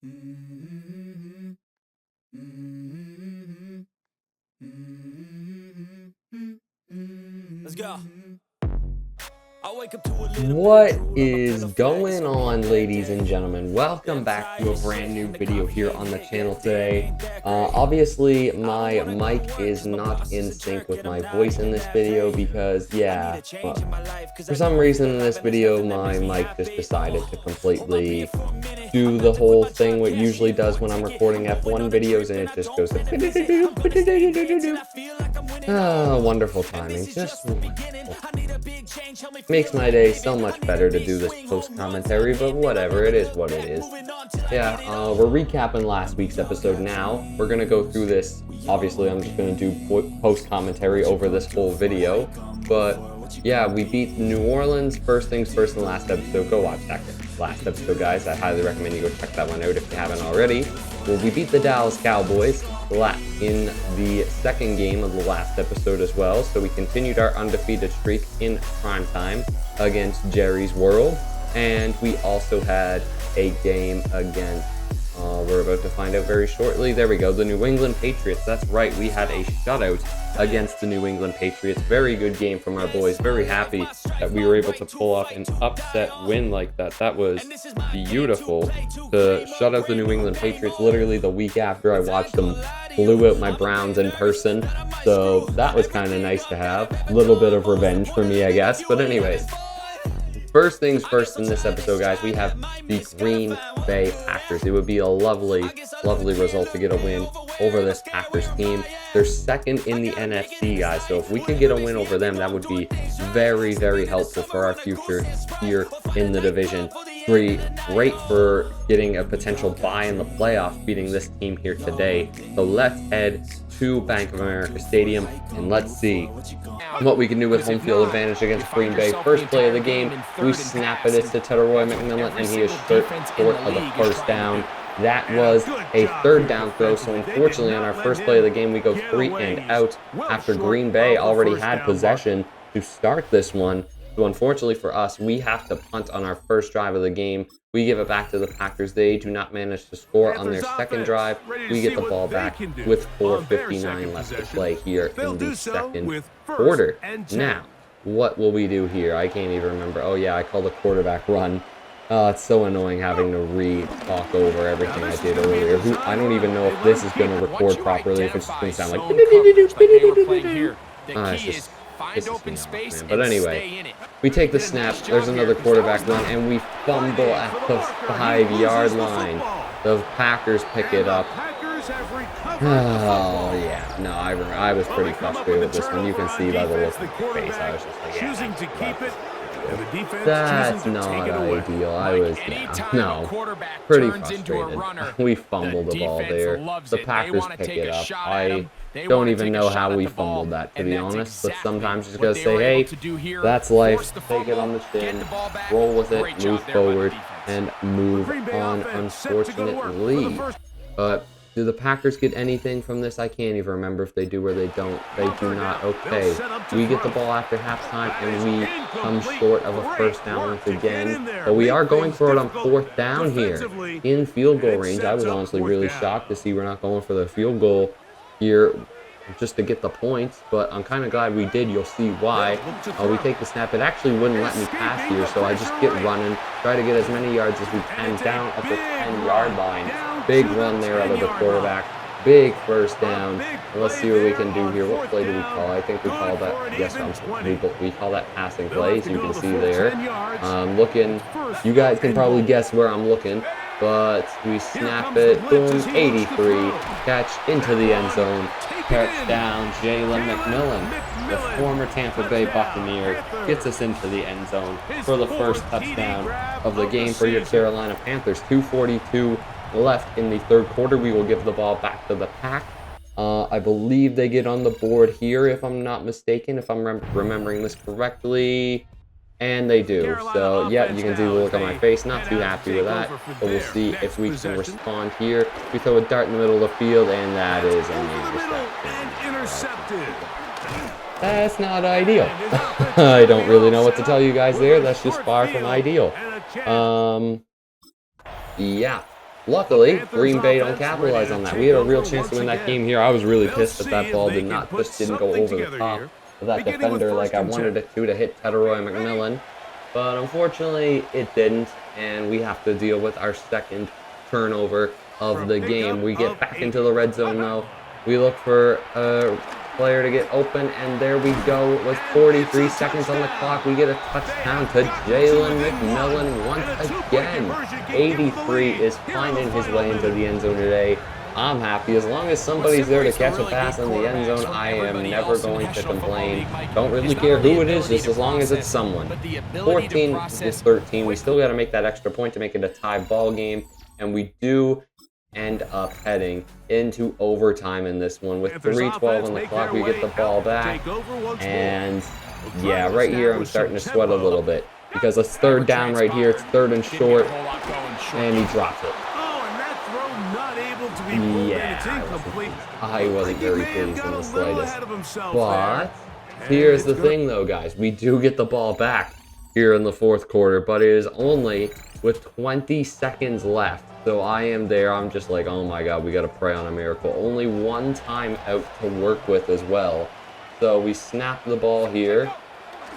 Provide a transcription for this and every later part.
Let's go. What is going on, ladies and gentlemen? Welcome back to a brand new video here on the channel today. Obviously, my mic is not in sync with my voice in this video because, yeah, well, for some reason in this video, my mic just decided to completely do the whole thing what it usually does when I'm recording F1 videos, and it just goes wonderful timing. Just makes my day so much better to do this post commentary, but whatever, it is what it is. Yeah, we're recapping last week's episode now. We're gonna go through this. Obviously, I'm just gonna do post commentary over this whole video, but yeah, we beat New Orleans. First things first in the last episode. Go watch that last episode, guys. I highly recommend you go check that one out if you haven't already. Well, we beat the Dallas Cowboys in the second game of the last episode as well. So we continued our undefeated streak in primetime against Jerry's World. And we also had a game against, we're about to find out very shortly. There we go, the New England Patriots. That's right, we had a shutout against the New England Patriots. Very good game from our boys. Very happy that we were able to pull off an upset win like that. That was beautiful to shut out the New England Patriots literally the week after I watched them blew out my Browns in person. So that was kind of nice to have. A little bit of revenge for me, I guess. But anyways, first things first in this episode, guys, we have the Green Bay Packers. It would be a lovely result to get a win over this Packers team. They're second in the NFC, guys, so if we could get a win over them, that would be very, very helpful for our future here in the division. Great for getting a potential bye in the playoffs, beating this team here today. So let's head to Bank of America Stadium and let's see what we can do with home field advantage against Green Bay. First play of the game, we snap it to Roy McMillan, and he is short of the first down. That was a third down throw, so unfortunately on our first play of the game, we go 3 and out after Green Bay already had possession to start this one. So unfortunately for us, we have to punt on our first drive of the game. We give it back to the Packers. They do not manage to score on their second drive. We get the ball back with 4:59 left to play here in the second quarter. Now, what will we do here? I can't even remember. Oh yeah, I called a quarterback run. It's so annoying having to re-talk over everything I did earlier. I don't even know if this is going to record properly, if it's just going to sound like... It's just pisses me off, man. But anyway, we take the snap, there's another quarterback run, and we fumble at the 5-yard line. The Packers pick it up. Oh, yeah. No, I was pretty frustrated with this one. You can see by the look on my face. I was just like, yeah. That's not ideal. I was, pretty frustrated. We fumbled the ball there. The Packers pick it up. I don't even know how we fumbled that, to be honest. But sometimes you just gotta say, hey, that's life. Take it on the chin, roll with it, move forward, and move on, unfortunately. But do the Packers get anything from this? I can't even remember if they do or they don't. They do not. Okay, we get the ball after halftime, and we come short of a first down once again. But we are going for it on fourth down here in field goal range. I was honestly really shocked to see we're not going for the field goal here just to get the points, but I'm kind of glad we did. You'll see why. We take the snap. It actually wouldn't let me pass here, so I just get running, try to get as many yards as we can down at the 10-yard line. Big run there out of the quarterback. Big first down. Let's see what we can do here. What play do we call? I think we call that, yes, we call that passing play, as you can see there. Looking, you guys can probably guess where I'm looking, but we snap it, boom, 83, catch into the end zone, touchdown, Jalen McMillan, the former Tampa Bay Buccaneer, gets us into the end zone for the first touchdown of the game for your Carolina Panthers. 2:42 left in the third quarter. We will give the ball back to the Pack. I believe they get on the board here, if I'm not mistaken, if I'm remembering this correctly. And they do. So, yeah, you can see the look on my face. Not too happy with that. But we'll see if we can respond here. We throw a dart in the middle of the field, and that is an interception. That's not ideal. I don't really know what to tell you guys there. That's just far from ideal. Yeah. Luckily, Green Bay don't capitalize on that. We had a real chance to win that game here. I was really pissed that that ball didn't go over the top of that defender like I wanted it to hit Tedroy McMillan. But unfortunately, it didn't, and we have to deal with our second turnover of the game. We get back into the red zone, though. We look for a player to get open, and there we go. It was 43 seconds on the clock. We get a touchdown to Jalen McMillan once again. 83 is finding his way into the end zone today. I'm happy. As long as somebody's there to catch a pass in the end zone, I am never going to complain. Don't really care who it is, just as long as it's someone. 14 is 13. We still got to make that extra point to make it a tie ball game, and we do end up heading into overtime in this one. With 3:12 on the clock, we get the ball back, and yeah, right here I'm starting to sweat a little bit because it's third down right here. It's third and short, and he drops it. Yeah, I wasn't very pleased in the slightest. But here's the thing, though, guys. We do get the ball back here in the fourth quarter, but it is only with 20 seconds left. So I am there. I'm just like, oh my God, we got to pray on a miracle. Only one time out to work with as well. So we snap the ball here.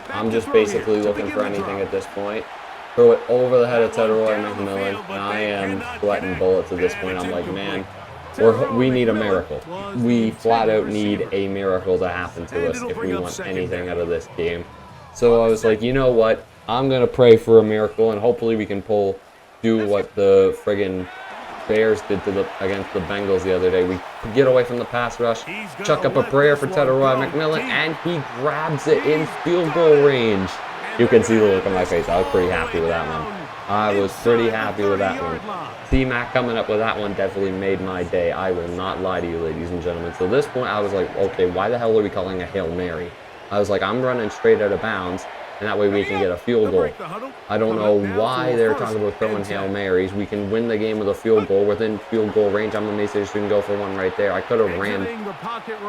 I'm just basically looking for anything at this point. Throw it over the head of Tedroy McMillan, and I am sweating bullets at this point. I'm like, man, we need a miracle. We flat out need a miracle to happen to us if we want anything out of this game. So I was like, you know what? I'm going to pray for a miracle, and hopefully we can do what the friggin' Bears did against the Bengals the other day. We get away from the pass rush, chuck up a prayer for Tedroy McMillan, and he grabs it in field goal range. You can see the look on my face. I was pretty happy with that one. I was pretty happy with that one. T-Mac coming up with that one definitely made my day. I will not lie to you, ladies and gentlemen. So at this point, I was like, okay, why the hell are we calling a Hail Mary? I was like, I'm running straight out of bounds, and that way we can get a field goal. I don't know why they're talking about throwing Hail Marys. We can win the game with a field goal within field goal range. I'm amazed they just didn't go for one right there. I could have ran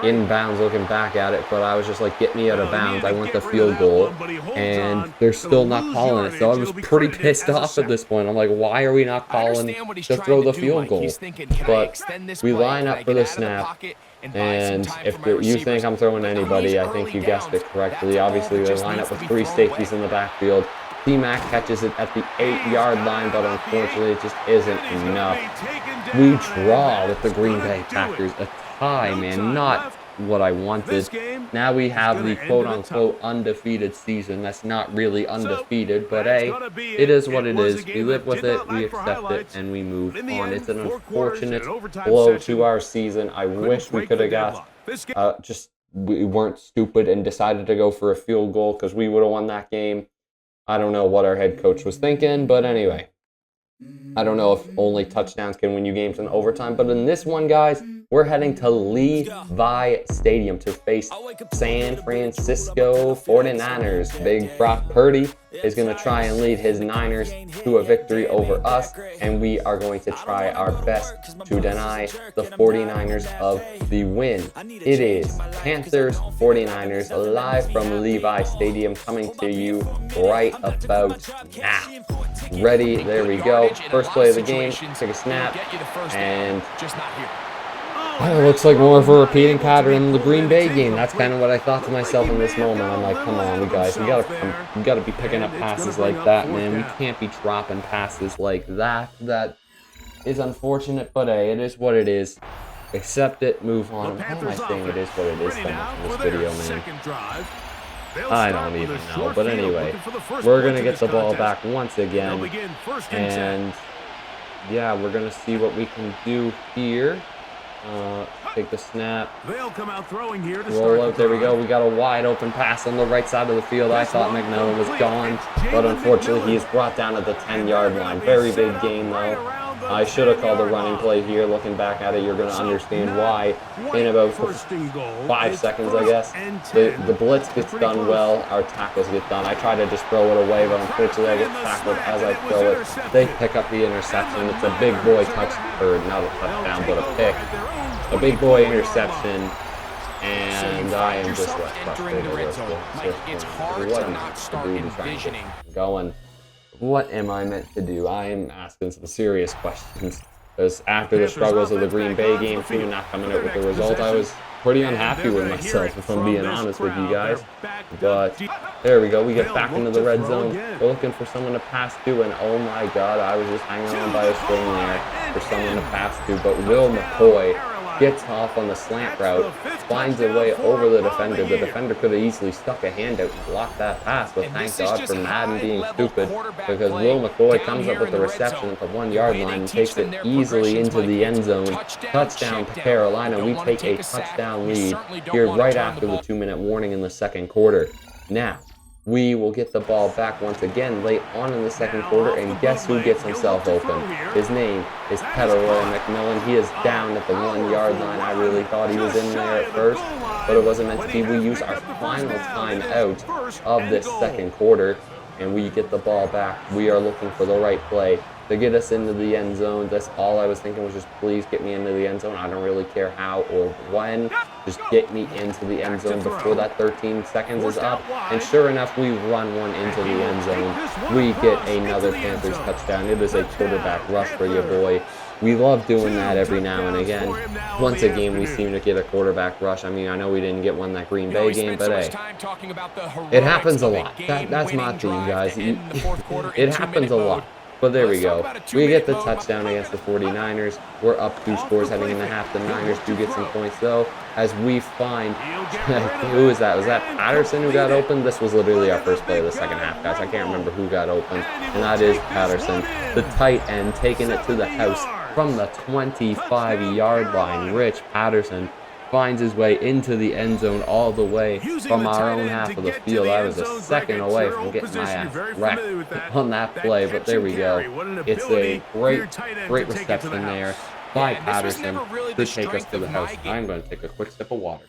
in bounds looking back at it, but I was just like, get me out of bounds. I want the field goal, and they're still not calling it. So I was pretty pissed off at this point. I'm like, why are we not calling to throw the field goal? But we line up for the snap. And if you think I'm throwing anybody, I think you guessed it correctly. Obviously, they line up with three safeties in the backfield. T-Mac catches it at the 8-yard line, but unfortunately, it just isn't enough. We draw with the Green Bay Packers. A tie, man. Not what I wanted. Now we have the quote-unquote undefeated season. That's not really undefeated, but hey, it is what it is. We live with it, we accept it, and we move on. It's an unfortunate blow to our season. I wish we could have got we weren't stupid and decided to go for a field goal because we would have won that game. I don't know what our head coach was thinking, but anyway. I don't know if only touchdowns can win you games in overtime, but in this one, guys, we're heading to Levi Stadium to face San Francisco 49ers. Big Brock Purdy is going to try and lead his Niners to a victory over us, and we are going to try our best to deny the 49ers of the win. It is Panthers 49ers live from Levi Stadium coming to you right about now. Ready, there we go. First play of the game, take a snap, and it looks like more of a repeating pattern in the Green Bay game. That's kind of what I thought to myself in this moment. I'm like, come on, guys, we gotta be picking up passes like that, man. We can't be dropping passes like that. That is unfortunate, but hey, it is what it is. Accept it, move on. How am I saying it is what it is so much in this video, man? I don't even know, but anyway, we're going to get the ball back once again, and yeah, we're going to see what we can do here. Take the snap, roll out, there we go. We got a wide open pass on the right side of the field. I thought McMillan was gone, but unfortunately he is brought down at the 10-yard line. Very big game though. I should have called a running play here. Looking back at it, you're going to understand why in about 5 seconds, I guess. The blitz gets done well. Our tackles get done. I try to just throw it away, but unfortunately I get tackled as I throw it. They pick up the interception. It's a big boy touchdown, or not a touchdown, but a pick. A big boy interception. And I am just frustrated with this. What am I to do to try and get going? What am I meant to do? I am asking some serious questions. Because after the struggles of the Green Bay game, too, not coming out with the result, I was pretty unhappy with myself, if I'm being honest with you guys. But there we go. We get back into the red zone. We're looking for someone to pass to, and oh my God, I was just hanging on by a string there for someone to pass to. But Will McCoy gets off on the slant route, finds a way over the defender. The defender could have easily stuck a hand out and blocked that pass, but thank God for Madden being stupid, because Will McCoy comes up with the reception at the 1 yard line and takes it easily into the end zone. Touchdown to Carolina. We take a touchdown lead here right after the 2-minute warning in the second quarter. Now, we will get the ball back once again late on in the second quarter, and guess who gets himself open? His name is Roy McMillan. He is down at the 1 yard line. I really thought he was in there at first, but it wasn't meant to be. We use our final time out of this second quarter, and we get the ball back. We are looking for the right play to get us into the end zone. That's all I was thinking, was just please get me into the end zone. I don't really care how or when. Just get me into the end zone before that 13 seconds is up. And sure enough, we run one into the end zone. We get another Panthers touchdown. It is a quarterback rush for you, boy. We love doing that every now and again. Once a game, we seem to get a quarterback rush. I mean, I know we didn't get one that Green Bay game, but hey, it happens a lot. That's my team, guys. It happens a lot. But there we go. We get the touchdown against the 49ers. We're up 2 scores heading into half. The Niners do get some points, though, as we find... who is that? Was that Patterson who got open? This was literally our first play of the second half, guys. I can't remember who got open, and that is Patterson. The tight end taking it to the house from the 25-yard line. Rich Patterson finds his way into the end zone all the way from our own half of the field. I was a second away from getting my ass wrecked on that play, but there we go. It's a great reception there by Patterson to take us to the house. I'm going to take a quick sip of water.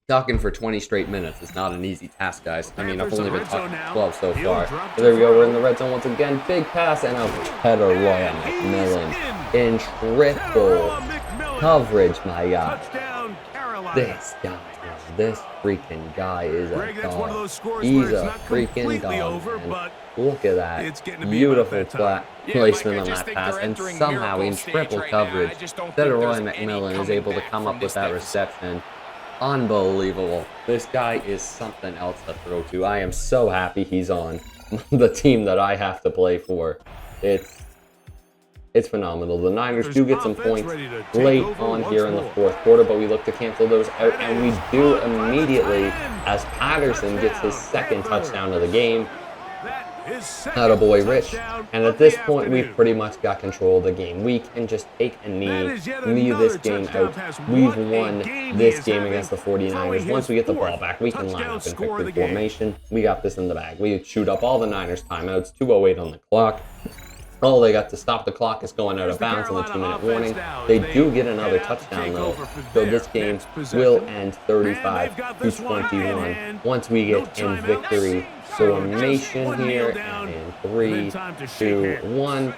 Talking for 20 straight minutes is not an easy task, guys. I mean, I've only been talking 12 so far. But there we go. We're in the red zone once again. Big pass and a header Roy McMillan in triple coverage, my God. This freaking guy is a dog. He's a freaking dog, man. Look at that. Beautiful placement on that pass, and somehow in triple coverage, Roy McMillan is able to come up with that reception. Unbelievable. This guy is something else to throw to. I am so happy he's on the team that I have to play for. It's phenomenal. The Niners do get some points late on here in the fourth quarter, but we look to cancel those out, and we do immediately as Patterson gets his second touchdown of the game. Attaboy Rich. And at this point, we've pretty much got control of the game. We can just take a knee this game out. We've won this game against the 49ers. Once we get the ball back, we can line up in victory formation. We got this in the bag. We shoot up all the Niners timeouts, 2:08 on the clock. All they got to stop the clock is going out of bounds on the 2-minute warning. They do get another touchdown, though, so this game will end 35-21 once we get in victory formation here. And in 3, 2, 1,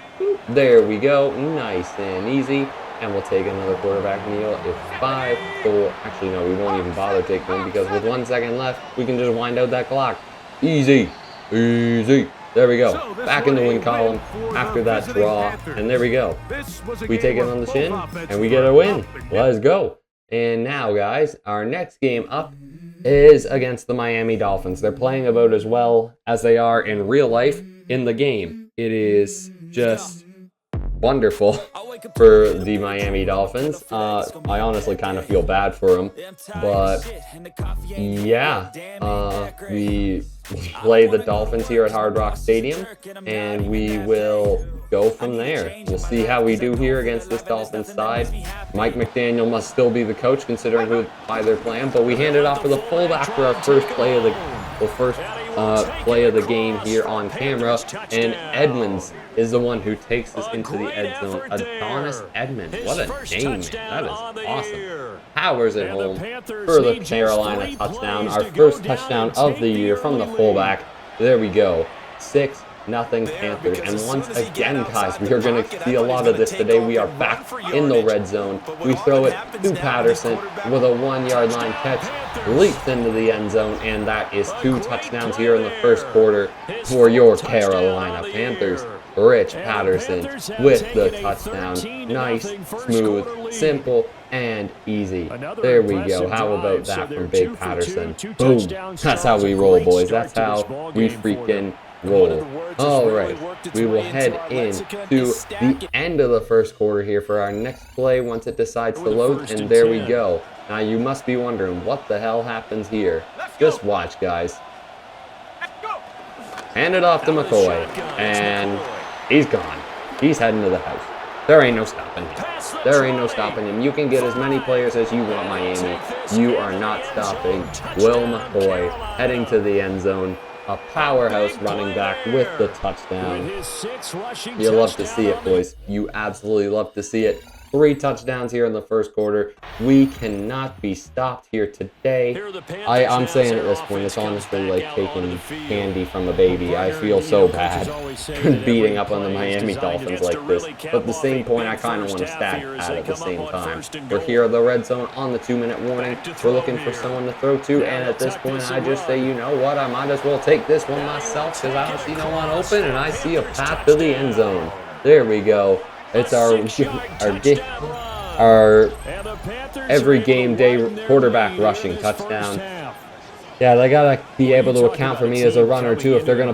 there we go. Nice and easy. And we'll take another quarterback kneel. It's 5, 4. Actually, no, we won't even bother taking them, because with 1 second left, we can just wind out that clock. Easy. There we go. Back in the win column after that draw. And there we go. We take it on the chin and we get a win. Let's go. And now, guys, our next game up is against the Miami Dolphins. They're playing about as well as they are in real life in the game. It is just wonderful for the Miami Dolphins. I honestly kind of feel bad for them. But, yeah, we play the Dolphins here at Hard Rock Stadium, and we will go from there. We'll see how we do here against this Dolphins side. Mike McDaniel must still be the coach, considering why they're playing, but we hand it off to the fullback for our first play of the game here on camera, and Edmonds is the one who takes us into the end zone. Adonis Edmonds, what a name, man. That is awesome. Powers it home for the Carolina touchdown, our first touchdown of the year from the fullback. There we go, 6-0 Panthers. And once again, guys, we are going to see a lot of this today. We are back in the red zone. We throw it to Patterson with a 1-yard line catch, leaps into the end zone, and that is 2 touchdowns here in the first quarter for your Carolina Panthers. Rich Patterson with the touchdown. Nice, smooth, simple, and easy. There we go. How about that from Big Patterson? Boom. That's how we roll, boys. That's how we freaking roll. All right, we will head into the end of the first quarter here for our next play once it decides to load, and there we go. Now you must be wondering what the hell happens here. Just watch, guys. Hand it off to McCoy, and he's gone. He's heading to the house. There ain't no stopping him. There ain't no stopping him. You can get as many players as you want, Miami. You are not stopping Will McCoy heading to the end zone. A powerhouse running back with the touchdown. You love to see it, boys. You absolutely love to see it. 3 touchdowns here in the first quarter. We cannot be stopped here today. I'm saying at this point, it's honestly like taking candy from a baby. I feel so bad beating up on the Miami Dolphins like this. But at the same point, I kind of want to stat pad at the same time. We're here in the red zone on the 2-minute warning. We're looking for someone to throw to. And at this point, I just say, you know what? I might as well take this one myself because I don't see no one open. And I see a path to the end zone. There we go. It's our every game day quarterback rushing touchdown. Yeah, they gotta be able to account for me as a runner too. If they're gonna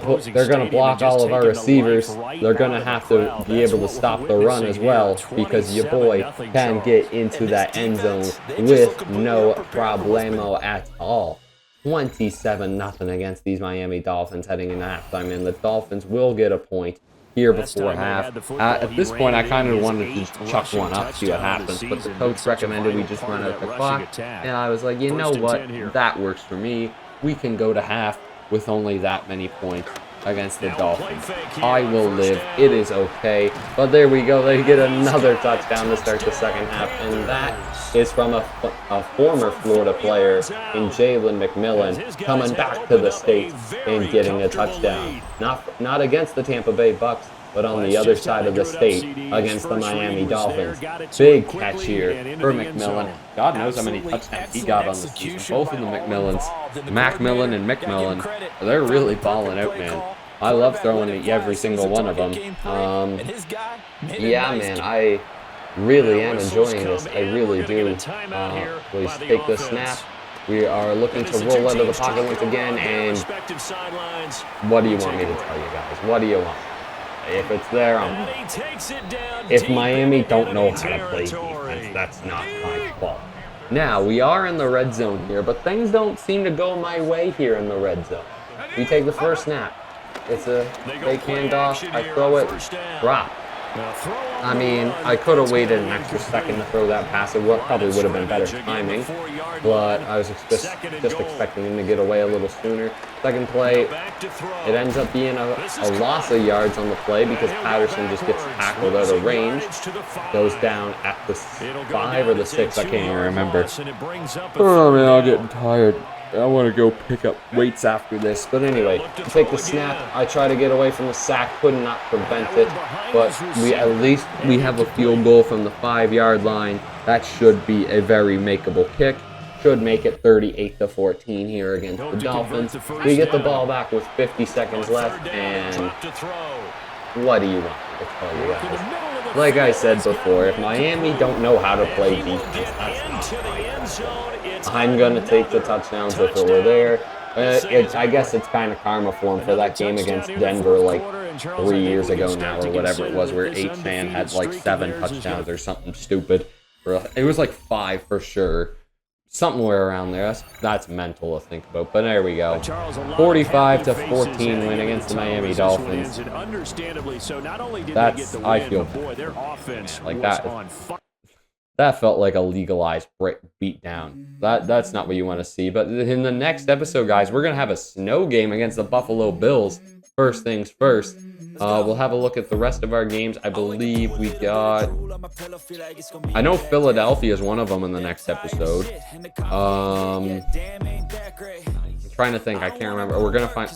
block all of our receivers, they're gonna have to be able to stop the run as well, because your boy can get into that end zone with no problemo at all. 27-0 against these Miami Dolphins heading into halftime, and the Dolphins will get a point here before half. At this point, I kind of wanted to just chuck one up, see what happens, but the coach recommended we just run out the clock, and I was like, you know what, that works for me. We can go to half with only that many points against the Dolphins. I will live. It is okay. But there we go. They get another touchdown to start the second half, and that is from a former Florida player in Jalen McMillan coming back to the States and getting a touchdown. Not against the Tampa Bay Bucks, but on the other side of the state against the Miami Dolphins. Big catch here for McMillan. God knows how many touchdowns he got on the season. Both of the McMillans, Macmillan and McMillan, they're really balling out, man. I love throwing at every single one of them. Yeah, man, I really am enjoying this. I really do. Please take the snap. We are looking to roll out of the pocket once again, and what do you want me to tell you guys? What do you want? If it's there, if Miami don't know how to play defense, that's not my fault. Now, we are in the red zone here, but things don't seem to go my way here in the red zone. We take the first snap. It's a fake handoff. I throw it, drop. I mean, I could have waited an extra second to throw that pass. It probably would have been better timing, but I was just expecting him to get away a little sooner. Second play, it ends up being a loss of yards on the play because Patterson just gets tackled out of range. Goes down at the 5 or the 6, I can't even remember. Oh man, I'm getting tired. I want to go pick up weights after this. But anyway, take the snap. I try to get away from the sack. Could not prevent it. But at least we have a field goal from the 5-yard line. That should be a very makeable kick. Should make it 38-14 here against the Dolphins. We get the ball back with 50 seconds left. And what do you want me to tell you guys? Like I said before, if Miami don't know how to play defense, that's not my fault. I'm going to take the touchdowns if it were there. I guess it's kind of karma for him for that game against Denver like 3 years ago now or whatever it was, where H-Man had like 7 touchdowns or something stupid. It was like 5 for sure. Somewhere around there. That's mental to think about. But there we go. 45-14 win against the Miami Dolphins. I feel like that. That felt like a legalized beatdown. That's not what you want to see. But in the next episode, guys, we're going to have a snow game against the Buffalo Bills. First things first. We'll have a look at the rest of our games. I believe we got... I know Philadelphia is one of them in the next episode. I'm trying to think. I can't remember. We're going to find...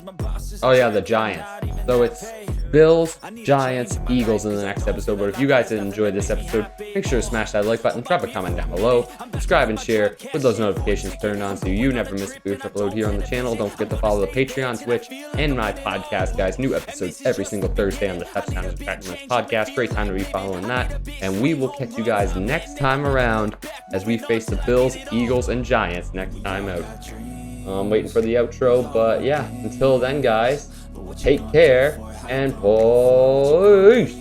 Oh, yeah, the Giants. So it's Bills, Giants, Eagles in the next episode. But if you guys did enjoy this episode, make sure to smash that like button, drop a comment down below, subscribe and share with those notifications turned on so you never miss a future upload here on the channel. Don't forget to follow the Patreon, Twitch, and my podcast, guys. New episodes every single Thursday on the Touchdown and Practice podcast. Great time to be following that. And we will catch you guys next time around as we face the Bills, Eagles, and Giants next time out. I'm waiting for the outro, but yeah, until then, guys, take care and peace.